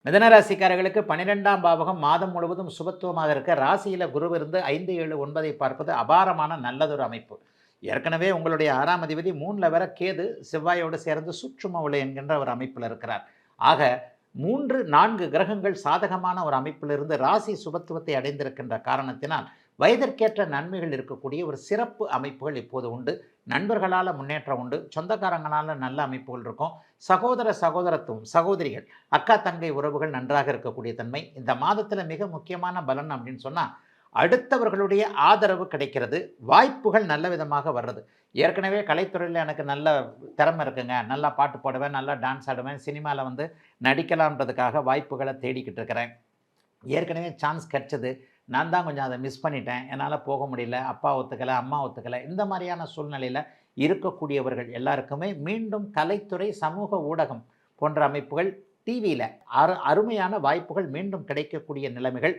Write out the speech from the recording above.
மிதனராசிக்காரர்களுக்கு 12ஆம் பாவகம் மாதம் முழுவதும் சுபத்துவமாக இருக்க ராசியில் குரு இருந்து 5, 7, 9 பார்ப்பது அபாரமான நல்லதொரு அமைப்பு. ஏற்கனவே உங்களுடைய 6ஆம் அதிபதி 3ல் வர கேது செவ்வாயோடு சேர்ந்து சுற்றும உலை என்கின்ற ஒரு அமைப்பில் இருக்கிறார். ஆக 3, 4 கிரகங்கள் சாதகமான ஒரு அமைப்பிலிருந்து ராசி சுபத்துவத்தை அடைந்திருக்கின்ற காரணத்தினால் வயதிற்கேற்ற நன்மைகள் இருக்கக்கூடிய ஒரு சிறப்பு அமைப்புகள் இப்போது உண்டு. நண்பர்களால் முன்னேற்றம் உண்டு, சொந்தக்காரங்களால் நல்ல அமைப்புகள் இருக்கும். சகோதரத்துவம், சகோதரிகள், அக்கா தங்கை உறவுகள் நன்றாக இருக்கக்கூடிய தன்மை. இந்த மாதத்தில் மிக முக்கியமான பலன் அப்படின்னு சொன்னால் அடுத்தவர்களுடைய ஆதரவு கிடைக்கிறது, வாய்ப்புகள் நல்ல விதமாக வர்றது. ஏற்கனவே கலைத்துறையில் எனக்கு நல்ல திறமை இருக்குங்க, நல்லா பாட்டு பாடுவேன், நல்லா டான்ஸ் ஆடுவேன், சினிமாவில் நடிக்கலான்றதுக்காக வாய்ப்புகளை தேடிக்கிட்டு இருக்கிறேன். ஏற்கனவே சான்ஸ் கிடைச்சது, நான் தான் கொஞ்சம் அதை மிஸ் பண்ணிட்டேன், என்னால் போக முடியல, அப்பா ஒத்துக்கலை, அம்மா ஒத்துக்கலை. இந்த மாதிரியான சூழ்நிலையில் இருக்கக்கூடியவர்கள் எல்லாருக்குமே மீண்டும் கலைத்துறை, சமூக ஊடகம் போன்ற அமைப்புகள், டிவியில் அருமையான வாய்ப்புகள் மீண்டும் கிடைக்கக்கூடிய நிலைமைகள்